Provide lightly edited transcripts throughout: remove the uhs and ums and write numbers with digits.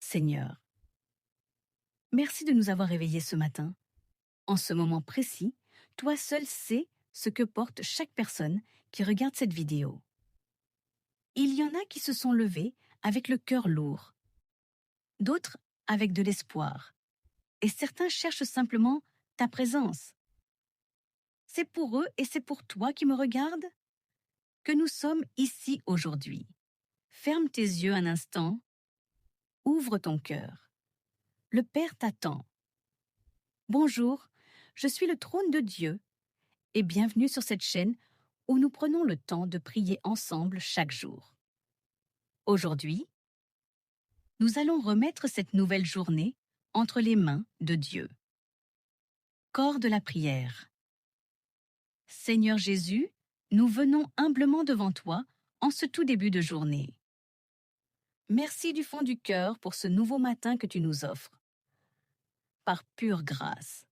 Seigneur, merci de nous avoir réveillés ce matin. En ce moment précis, toi seul sais ce que porte chaque personne qui regarde cette vidéo. Il y en a qui se sont levés avec le cœur lourd, d'autres avec de l'espoir, et certains cherchent simplement ta présence. C'est pour eux et c'est pour toi qui me regardes que nous sommes ici aujourd'hui. Ferme tes yeux un instant, ouvre ton cœur. Le Père t'attend. Bonjour, je suis le trône de Dieu et bienvenue sur cette chaîne où nous prenons le temps de prier ensemble chaque jour. Aujourd'hui, nous allons remettre cette nouvelle journée entre les mains de Dieu. Corps de la prière. Seigneur Jésus, nous venons humblement devant toi en ce tout début de journée. Merci du fond du cœur pour ce nouveau matin que tu nous offres. Par pure grâce.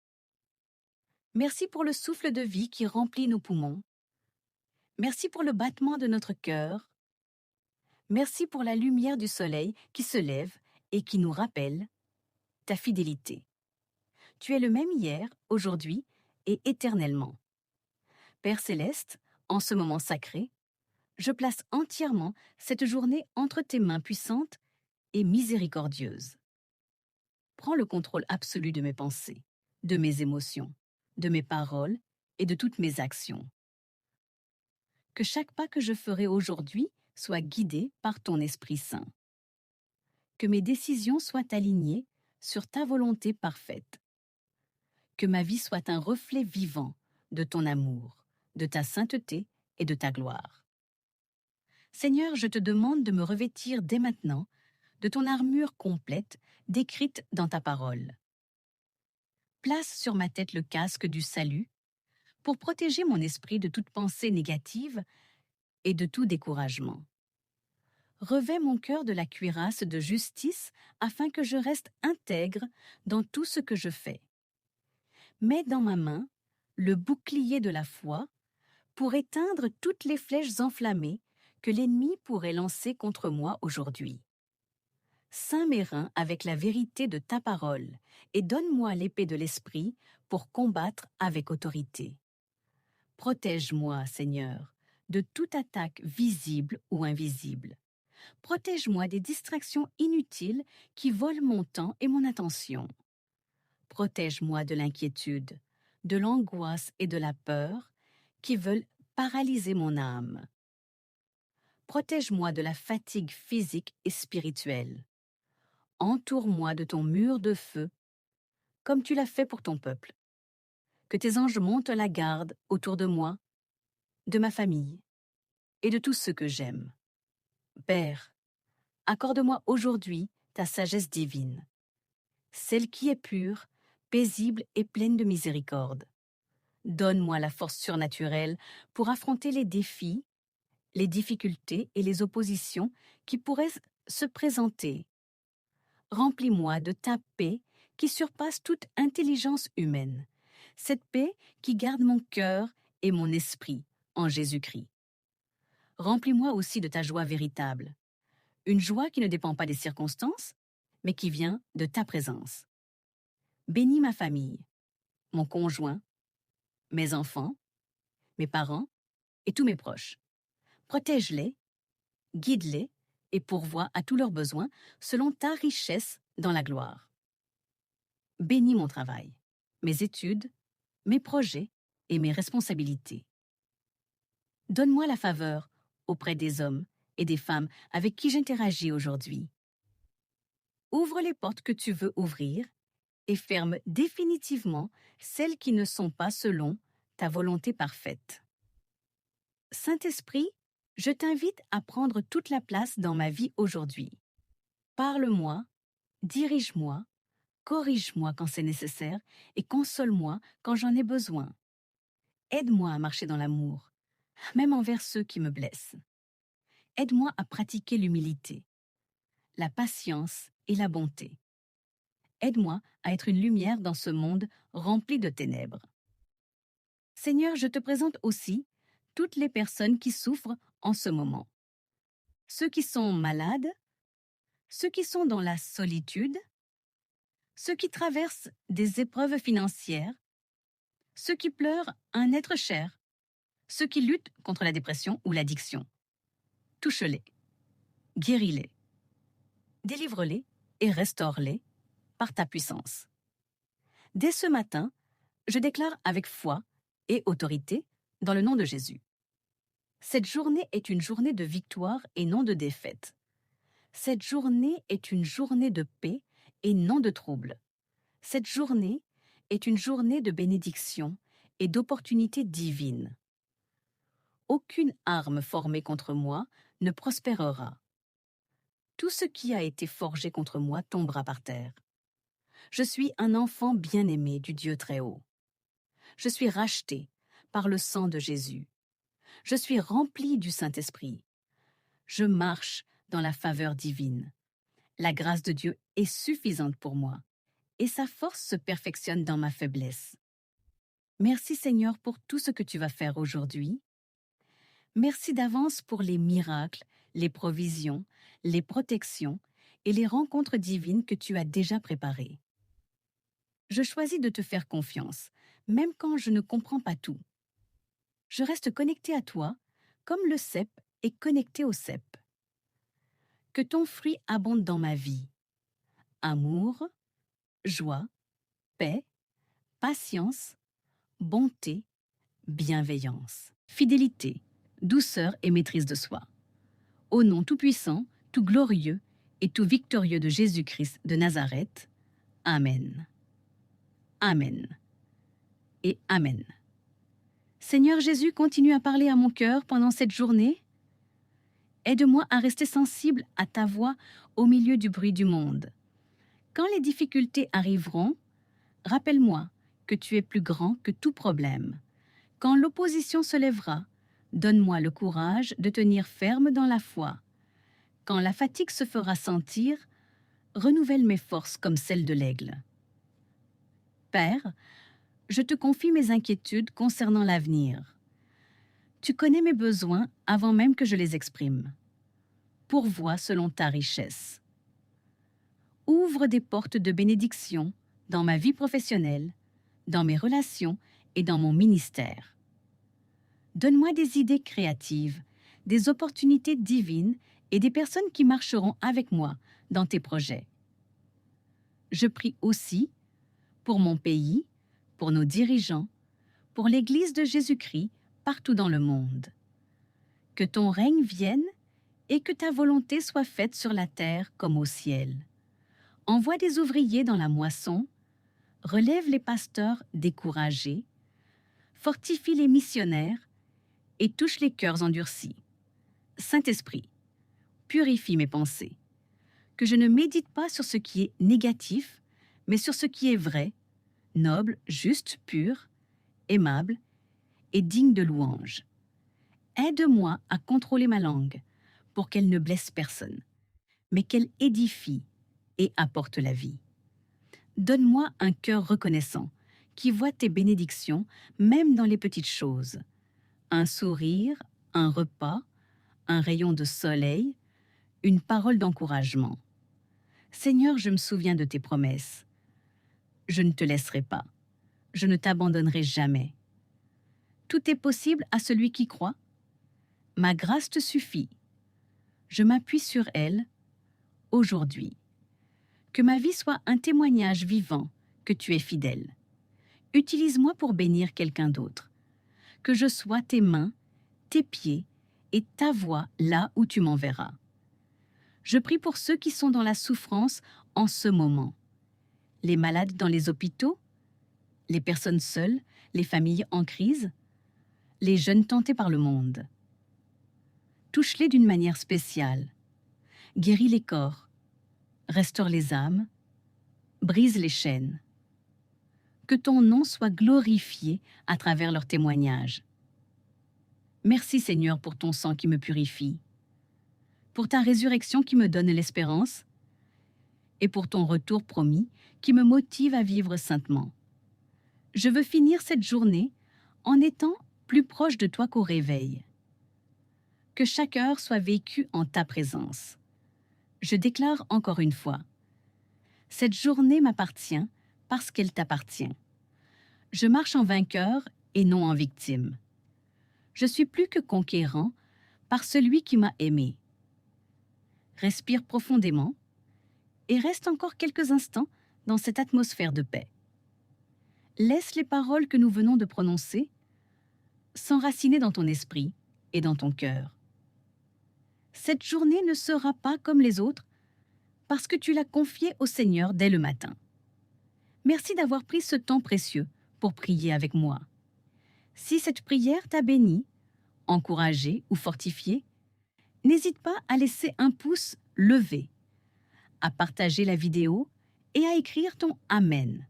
Merci pour le souffle de vie qui remplit nos poumons. Merci pour le battement de notre cœur. Merci pour la lumière du soleil qui se lève et qui nous rappelle ta fidélité. Tu es le même hier, aujourd'hui et éternellement. Père céleste, en ce moment sacré, je place entièrement cette journée entre tes mains puissantes et miséricordieuses. Prends le contrôle absolu de mes pensées, de mes émotions, de mes paroles et de toutes mes actions. Que chaque pas que je ferai aujourd'hui soit guidé par ton Esprit Saint. Que mes décisions soient alignées sur ta volonté parfaite. Que ma vie soit un reflet vivant de ton amour, de ta sainteté et de ta gloire. Seigneur, je te demande de me revêtir dès maintenant de ton armure complète décrite dans ta parole. Place sur ma tête le casque du salut pour protéger mon esprit de toute pensée négative et de tout découragement. Revêt mon cœur de la cuirasse de justice afin que je reste intègre dans tout ce que je fais. Mets dans ma main le bouclier de la foi pour éteindre toutes les flèches enflammées que l'ennemi pourrait lancer contre moi aujourd'hui. Ceins mes reins avec la vérité de ta parole et donne-moi l'épée de l'esprit pour combattre avec autorité. Protège-moi, Seigneur, de toute attaque visible ou invisible. Protège-moi des distractions inutiles qui volent mon temps et mon attention. Protège-moi de l'inquiétude, de l'angoisse et de la peur qui veulent paralyser mon âme. Protège-moi de la fatigue physique et spirituelle. Entoure-moi de ton mur de feu, comme tu l'as fait pour ton peuple. Que tes anges montent la garde autour de moi, de ma famille et de tous ceux que j'aime. Père, accorde-moi aujourd'hui ta sagesse divine, celle qui est pure, paisible et pleine de miséricorde. Donne-moi la force surnaturelle pour affronter les défis, les difficultés et les oppositions qui pourraient se présenter. Remplis-moi de ta paix qui surpasse toute intelligence humaine, cette paix qui garde mon cœur et mon esprit en Jésus-Christ. Remplis-moi aussi de ta joie véritable, une joie qui ne dépend pas des circonstances, mais qui vient de ta présence. Bénis ma famille, mon conjoint, mes enfants, mes parents et tous mes proches. Protège-les, guide-les et pourvois à tous leurs besoins selon ta richesse dans la gloire. Bénis mon travail, mes études, mes projets et mes responsabilités. Donne-moi la faveur auprès des hommes et des femmes avec qui j'interagis aujourd'hui. Ouvre les portes que tu veux ouvrir et ferme définitivement celles qui ne sont pas selon ta volonté parfaite. Saint-Esprit, je t'invite à prendre toute la place dans ma vie aujourd'hui. Parle-moi, dirige-moi, corrige-moi quand c'est nécessaire et console-moi quand j'en ai besoin. Aide-moi à marcher dans l'amour, même envers ceux qui me blessent. Aide-moi à pratiquer l'humilité, la patience et la bonté. Aide-moi à être une lumière dans ce monde rempli de ténèbres. Seigneur, je te présente aussi toutes les personnes qui souffrent en ce moment. Ceux qui sont malades, ceux qui sont dans la solitude, ceux qui traversent des épreuves financières, ceux qui pleurent un être cher, ceux qui luttent contre la dépression ou l'addiction. Touche-les, guéris-les, délivre-les et restaure-les par ta puissance. Dès ce matin, je déclare avec foi et autorité dans le nom de Jésus. Cette journée est une journée de victoire et non de défaite. Cette journée est une journée de paix et non de trouble. Cette journée est une journée de bénédiction et d'opportunités divines. Aucune arme formée contre moi ne prospérera. Tout ce qui a été forgé contre moi tombera par terre. Je suis un enfant bien-aimé du Dieu Très-Haut. Je suis racheté par le sang de Jésus. Je suis rempli du Saint-Esprit. Je marche dans la faveur divine. La grâce de Dieu est suffisante pour moi et sa force se perfectionne dans ma faiblesse. Merci Seigneur pour tout ce que tu vas faire aujourd'hui. Merci d'avance pour les miracles, les provisions, les protections et les rencontres divines que tu as déjà préparées. Je choisis de te faire confiance, même quand je ne comprends pas tout. Je reste connecté à toi, comme le cep est connecté au cep. Que ton fruit abonde dans ma vie. Amour, joie, paix, patience, bonté, bienveillance, fidélité, douceur et maîtrise de soi. Au nom tout-puissant, tout glorieux et tout victorieux de Jésus-Christ de Nazareth. Amen. Amen. Et Amen. Seigneur Jésus, continue à parler à mon cœur pendant cette journée. Aide-moi à rester sensible à ta voix au milieu du bruit du monde. Quand les difficultés arriveront, rappelle-moi que tu es plus grand que tout problème. Quand l'opposition se lèvera, donne-moi le courage de tenir ferme dans la foi. Quand la fatigue se fera sentir, renouvelle mes forces comme celles de l'aigle. Père, je te confie mes inquiétudes concernant l'avenir. Tu connais mes besoins avant même que je les exprime. Pourvois selon ta richesse. Ouvre des portes de bénédiction dans ma vie professionnelle, dans mes relations et dans mon ministère. Donne-moi des idées créatives, des opportunités divines et des personnes qui marcheront avec moi dans tes projets. Je prie aussi pour mon pays, pour nos dirigeants, pour l'Église de Jésus-Christ partout dans le monde. Que ton règne vienne et que ta volonté soit faite sur la terre comme au ciel. Envoie des ouvriers dans la moisson, relève les pasteurs découragés, fortifie les missionnaires et touche les cœurs endurcis. Saint-Esprit, purifie mes pensées, que je ne médite pas sur ce qui est négatif, mais sur ce qui est vrai, noble, juste, pur, aimable et digne de louange. Aide-moi à contrôler ma langue pour qu'elle ne blesse personne, mais qu'elle édifie et apporte la vie. Donne-moi un cœur reconnaissant qui voit tes bénédictions même dans les petites choses. Un sourire, un repas, un rayon de soleil, une parole d'encouragement. Seigneur, je me souviens de tes promesses. Je ne te laisserai pas. Je ne t'abandonnerai jamais. Tout est possible à celui qui croit. Ma grâce te suffit. Je m'appuie sur elle aujourd'hui. Que ma vie soit un témoignage vivant que tu es fidèle. Utilise-moi pour bénir quelqu'un d'autre. Que je sois tes mains, tes pieds et ta voix là où tu m'enverras. Je prie pour ceux qui sont dans la souffrance en ce moment. Les malades dans les hôpitaux, les personnes seules, les familles en crise, les jeunes tentés par le monde. Touche-les d'une manière spéciale. Guéris les corps, restaure les âmes, brise les chaînes. Que ton nom soit glorifié à travers leurs témoignages. Merci Seigneur pour ton sang qui me purifie, pour ta résurrection qui me donne l'espérance et pour ton retour promis qui me motive à vivre saintement. Je veux finir cette journée en étant plus proche de toi qu'au réveil. Que chaque heure soit vécue en ta présence. Je déclare encore une fois, cette journée m'appartient parce qu'elle t'appartient. Je marche en vainqueur et non en victime. Je suis plus que conquérant par celui qui m'a aimé. Respire profondément et reste encore quelques instants dans cette atmosphère de paix. Laisse les paroles que nous venons de prononcer s'enraciner dans ton esprit et dans ton cœur. Cette journée ne sera pas comme les autres parce que tu l'as confiée au Seigneur dès le matin. Merci d'avoir pris ce temps précieux pour prier avec moi. Si cette prière t'a béni, encouragé ou fortifié, n'hésite pas à laisser un pouce levé, à partager la vidéo et à écrire ton Amen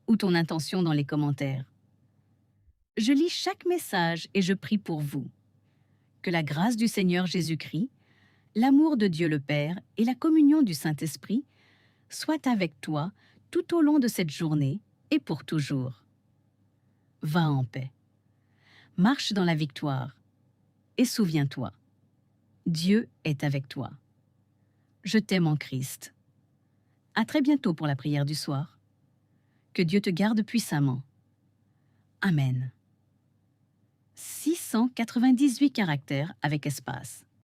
ou ton intention dans les commentaires. Je lis chaque message et je prie pour vous. Que la grâce du Seigneur Jésus-Christ, l'amour de Dieu le Père et la communion du Saint-Esprit soient avec toi tout au long de cette journée et pour toujours. Va en paix. Marche dans la victoire. Et souviens-toi, Dieu est avec toi. Je t'aime en Christ. À très bientôt pour la prière du soir. Que Dieu te garde puissamment. Amen. 698 caractères avec espace.